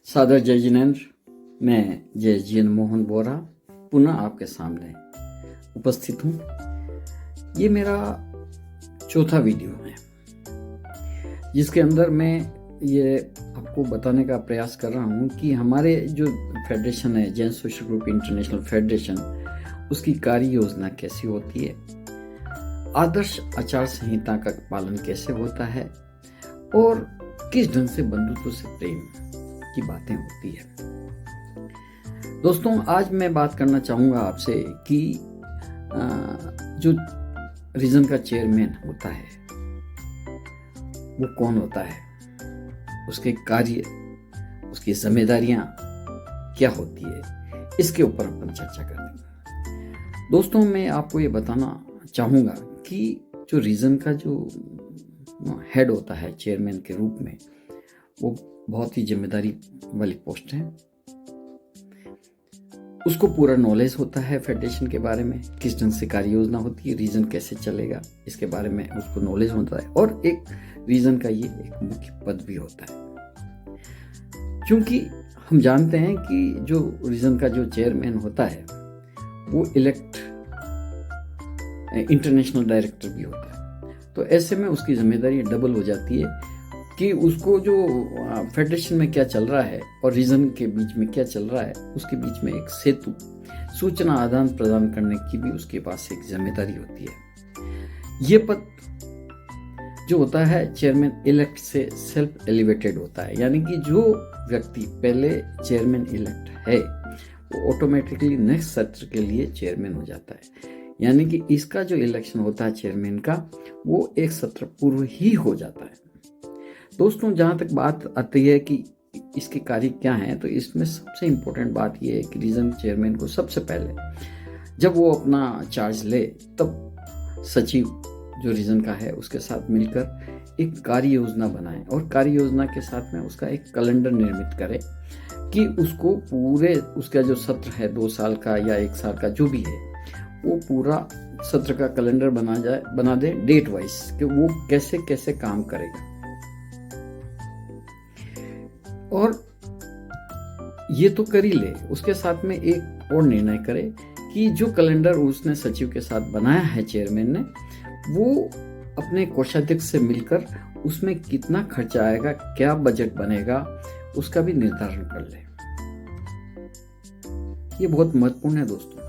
सादर जय जिनेंद्र, मैं जय जीन मोहन बोरा पुनः आपके सामने उपस्थित हूँ। ये मेरा चौथा वीडियो है जिसके अंदर मैं ये आपको बताने का प्रयास कर रहा हूँ कि हमारे जो फेडरेशन है, Jain social group international federation, उसकी कार्य योजना कैसी होती है, आदर्श आचार संहिता का पालन कैसे होता है और किस ढंग से बंधुत्व से प्रेम की बातें होती है। दोस्तों, आज मैं बात करना चाहूँगा आपसे कि जो रीजन का चेयरमैन होता है वो कौन होता है, उसके कार्य, उसकी जिम्मेदारियां क्या होती है, इसके ऊपर अपन चर्चा करेंगे। दोस्तों, मैं आपको ये बताना चाहूँगा कि जो रीजन का जो हेड होता है चेयरमैन के रूप में, वो बहुत ही जिम्मेदारी वाली पोस्ट है। उसको पूरा नॉलेज होता है फेडरेशन के बारे में, किस ढंग से कार्य योजना होती है, रीजन कैसे चलेगा, इसके बारे में उसको नॉलेज होता है। और एक रीजन का ये एक मुख्य पद भी होता है, क्योंकि हम जानते हैं कि जो रीजन का जो चेयरमैन होता है वो इलेक्ट इंटरनेशनल डायरेक्टर भी होता है। तो ऐसे में उसकी जिम्मेदारी डबल हो जाती है कि उसको जो फेडरेशन में क्या चल रहा है और रीजन के बीच में क्या चल रहा है, उसके बीच में एक सेतु, सूचना आदान प्रदान करने की भी उसके पास एक जिम्मेदारी होती है। ये पद जो होता है चेयरमैन इलेक्ट से सेल्फ एलिवेटेड होता है, यानी कि जो व्यक्ति पहले चेयरमैन इलेक्ट है वो ऑटोमेटिकली नेक्स्ट सत्र के लिए चेयरमैन हो जाता है। यानी कि इसका जो इलेक्शन होता है चेयरमैन का, वो एक सत्र पूर्व ही हो जाता है। दोस्तों, जहाँ तक बात आती है कि इसके कार्य क्या हैं, तो इसमें सबसे इम्पोर्टेंट बात यह है कि रीजन चेयरमैन को सबसे पहले जब वो अपना चार्ज ले, तब सचिव जो रीजन का है उसके साथ मिलकर एक कार्य योजना बनाए और कार्य योजना के साथ में उसका एक कैलेंडर निर्मित करे कि उसको पूरे उसका जो सत्र है 2 साल का या 1 साल का जो भी है, वो पूरा सत्र का कैलेंडर बना दे डेट वाइज कि वो कैसे कैसे काम करेगा। और ये तो कर ही ले, उसके साथ में एक और निर्णय करे कि जो कैलेंडर उसने सचिव के साथ बनाया है चेयरमैन ने, वो अपने कोषाध्यक्ष से मिलकर उसमें कितना खर्चा आएगा, क्या बजट बनेगा, उसका भी निर्धारण कर ले। ये बहुत महत्वपूर्ण है दोस्तों,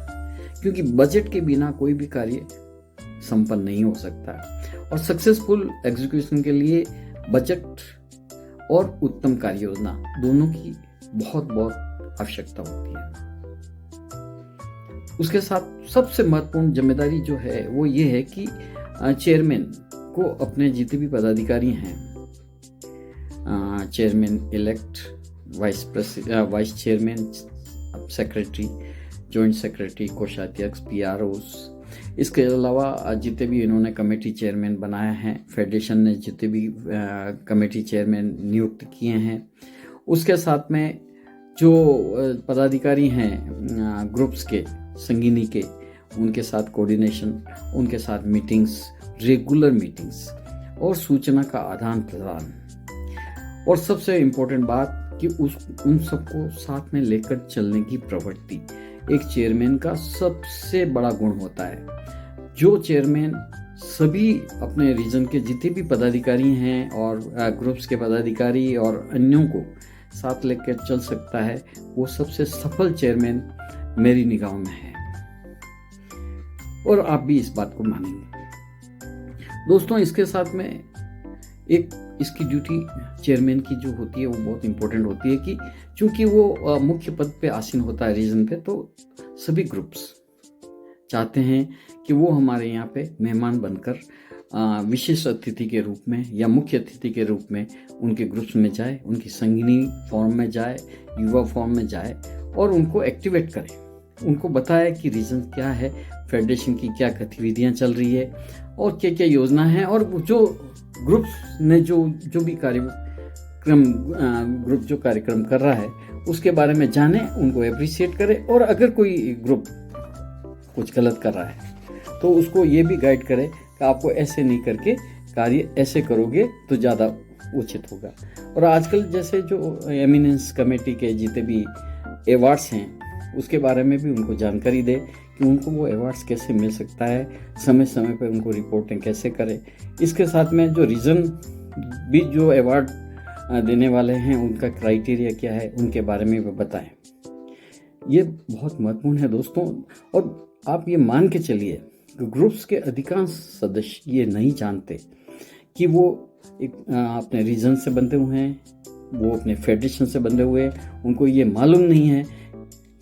क्योंकि बजट के बिना कोई भी कार्य संपन्न नहीं हो सकता और सक्सेसफुल एग्जीक्यूशन के लिए बजट और उत्तम कार्य योजना दोनों की बहुत बहुत आवश्यकता होती है। उसके साथ सबसे महत्वपूर्ण जिम्मेदारी जो है वो ये है कि चेयरमैन को अपने जितने भी पदाधिकारी हैं, chairman elect, vice chairman, secretary, joint secretary, कोषाध्यक्ष, पीआरओस, इसके अलावा जितने भी इन्होंने कमेटी चेयरमैन बनाए हैं, फेडरेशन ने जितने भी कमेटी चेयरमैन नियुक्त किए हैं, उसके साथ में जो पदाधिकारी हैं ग्रुप्स के, संगिनी के, उनके साथ कोऑर्डिनेशन, उनके साथ मीटिंग्स, रेगुलर मीटिंग्स और सूचना का आदान प्रदान। और सबसे इम्पोर्टेंट बात कि उन सबको साथ में लेकर चलने की प्रवृत्ति एक चेयरमैन का सबसे बड़ा गुण होता है। जो चेयरमैन सभी अपने रीजन के जितने भी पदाधिकारी हैं और ग्रुप्स के पदाधिकारी और अन्यों को साथ लेकर चल सकता है, वो सबसे सफल चेयरमैन मेरी निगाहों में है और आप भी इस बात को मानेंगे। दोस्तों, इसके साथ में एक इसकी ड्यूटी चेयरमैन की जो होती है वो बहुत इंपॉर्टेंट होती है कि चूंकि वो मुख्य पद पे आसीन होता है रीजन पे, तो सभी ग्रुप्स चाहते हैं कि वो हमारे यहाँ पे मेहमान बनकर विशेष अतिथि के रूप में या मुख्य अतिथि के रूप में उनके ग्रुप्स में जाए, उनकी संगिनी फॉर्म में जाए, युवा फॉर्म में जाए और उनको एक्टिवेट करे, उनको बताए कि रीजन क्या है, फेडरेशन की क्या गतिविधियाँ चल रही है और क्या क्या योजना है, और जो ग्रुप्स ने जो भी ग्रुप जो कार्यक्रम कर रहा है उसके बारे में जाने, उनको अप्रिशिएट करे। और अगर कोई ग्रुप कुछ गलत कर रहा है तो उसको ये भी गाइड करे कि आपको ऐसे नहीं करके कार्य ऐसे करोगे तो ज़्यादा उचित होगा। और आजकल जैसे जो एमिनेंस कमेटी के जितने भी अवार्ड्स हैं उसके बारे में भी उनको जानकारी दे कि उनको वो अवार्ड्स कैसे मिल सकता है, समय समय पर उनको रिपोर्टिंग कैसे करें। इसके साथ में जो रीज़न भी जो अवार्ड देने वाले हैं उनका क्राइटेरिया क्या है उनके बारे में भी बताएं। ये बहुत महत्वपूर्ण है दोस्तों। और आप ये मान के चलिए कि ग्रुप्स के अधिकांश सदस्य ये नहीं जानते कि वो एक अपने रीजन से बंधे हुए हैं, वो अपने फेडरेशन से बंधे हुए हैं। उनको ये मालूम नहीं है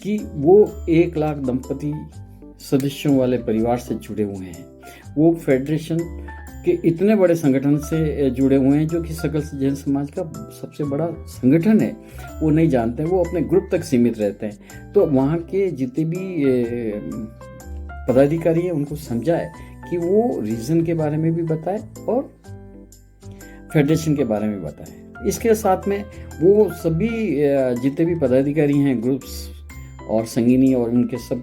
कि वो 1 लाख दंपति सदस्यों वाले परिवार से जुड़े हुए हैं। वो फेडरेशन के इतने बड़े संगठन से जुड़े हुए हैं जो कि सकल जैन समाज का सबसे बड़ा संगठन है, वो नहीं जानते हैं। वो अपने ग्रुप तक सीमित रहते हैं। तो वहाँ के जितने भी पदाधिकारी हैं उनको समझाए कि वो रीजन के बारे में भी बताए और फेडरेशन के बारे में बताए। इसके साथ में वो सभी जितने भी पदाधिकारी हैं ग्रुप्स और संगिनी और उनके सब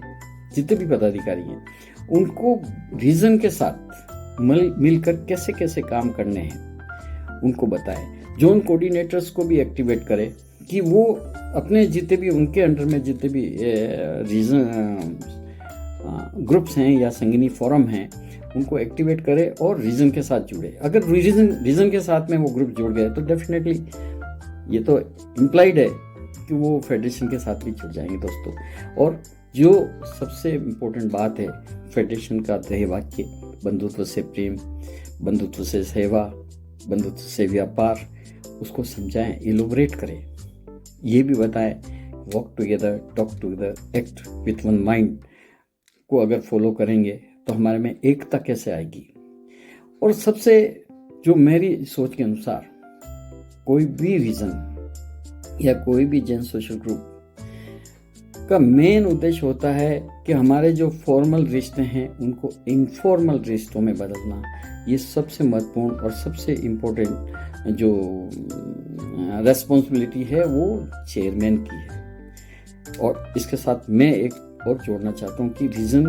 जितने भी पदाधिकारी हैं उनको रीजन के साथ मिलकर कैसे कैसे काम करने हैं उनको बताए। जोन कोऑर्डिनेटर्स को भी एक्टिवेट करे कि वो अपने जितने भी उनके अंडर में जितने भी रीजन ग्रुप्स हैं या संगिनी फोरम हैं उनको एक्टिवेट करे और रीजन के साथ जुड़े। अगर रीजन के साथ में वो ग्रुप जुड़ गए तो डेफिनेटली ये तो इम्प्लाइड है कि वो फेडरेशन के साथ भी जुड़ जाएंगे दोस्तों। और जो सबसे इम्पोर्टेंट बात है फेडरेशन का ध्येय वाक्य, बंधुत्व से प्रेम, बंधुत्व से सेवा, बंधुत्व से व्यापार, उसको समझाएं, इलोबरेट करें। ये भी बताएं walk together, talk together, act with one mind को अगर फॉलो करेंगे तो हमारे में एकता कैसे आएगी। और सबसे जो मेरी सोच के अनुसार कोई भी रीजन या कोई भी जैन सोशल ग्रुप का मेन उद्देश्य होता है कि हमारे जो फॉर्मल रिश्ते हैं उनको इनफॉर्मल रिश्तों में बदलना। ये सबसे महत्वपूर्ण और सबसे इम्पोर्टेंट जो रेस्पॉन्सिबिलिटी है वो चेयरमैन की है। और इसके साथ मैं एक और जोड़ना चाहता हूँ कि रीजन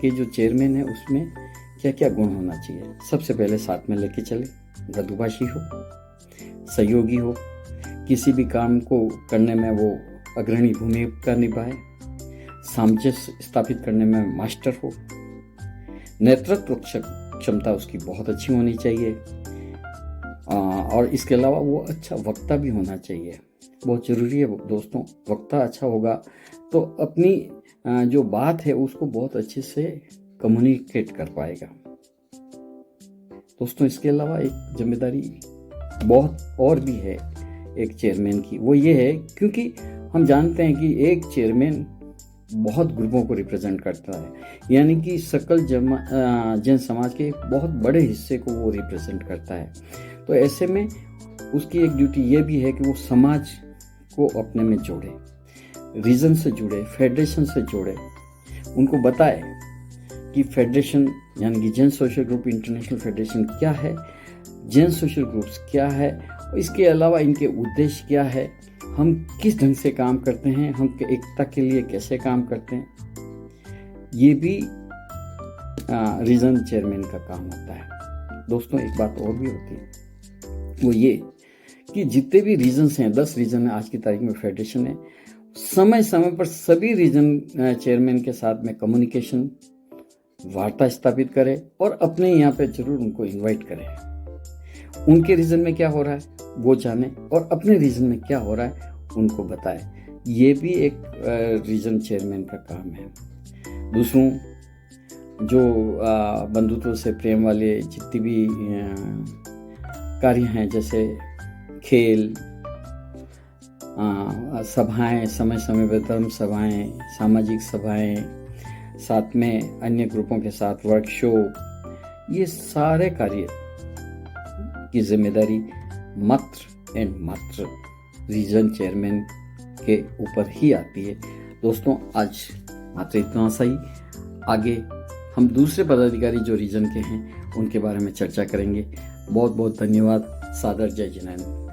के जो चेयरमैन है उसमें क्या क्या गुण होना चाहिए। सबसे पहले साथ में लेके चले, मृदुभाषी हो, सहयोगी हो, किसी भी काम को करने में वो अग्रणी भूमिका निभाए, सामंजस्य स्थापित करने में मास्टर हो, नेतृत्व क्षमता उसकी बहुत अच्छी होनी चाहिए, और इसके अलावा वो अच्छा वक्ता भी होना चाहिए। बहुत ज़रूरी है दोस्तों, वक्ता अच्छा होगा तो अपनी जो बात है उसको बहुत अच्छे से कम्युनिकेट कर पाएगा। दोस्तों इसके अलावा एक जिम्मेदारी बहुत और भी है एक चेयरमैन की, वो ये है क्योंकि हम जानते हैं कि एक चेयरमैन बहुत ग्रुपों को रिप्रेजेंट करता है, यानी कि सकल जैन समाज के एक बहुत बड़े हिस्से को वो रिप्रेजेंट करता है। तो ऐसे में उसकी एक ड्यूटी ये भी है कि वो समाज को अपने में जोड़े, रीजन से जुड़े, फेडरेशन से जोड़े, उनको बताए कि फेडरेशन यानी कि Jain social group international federation क्या है, जैन सोशल ग्रुप्स क्या है, इसके अलावा इनके उद्देश्य क्या है, हम किस ढंग से काम करते हैं, हम एकता के लिए कैसे काम करते हैं। ये भी रीजन चेयरमैन का काम होता है। दोस्तों एक बात और भी होती है, वो ये कि जितने भी रीजन्स हैं, 10 रीजन है आज की तारीख में फेडरेशन है, समय समय पर सभी रीजन चेयरमैन के साथ में कम्युनिकेशन वार्ता स्थापित करें और अपने यहाँ पे जरूर उनको इनवाइट करें। उनके रीजन में क्या हो रहा है वो जाने और अपने रीजन में क्या हो रहा है उनको बताएं। ये भी एक रीजन चेयरमैन का काम है। दूसरों जो बंधुत्व से प्रेम वाले जितने भी कार्य हैं, जैसे खेल, सभाएं, समय समय पर धर्म सभाएं, सामाजिक सभाएं, साथ में अन्य ग्रुपों के साथ वर्कशॉप, ये सारे कार्य की जिम्मेदारी मात्र एंड मात्र रीजन चेयरमैन के ऊपर ही आती है। दोस्तों आज मात्र इतना सा ही, आगे हम दूसरे पदाधिकारी जो रीजन के हैं उनके बारे में चर्चा करेंगे। बहुत बहुत धन्यवाद। सादर जय जिनेंद्र।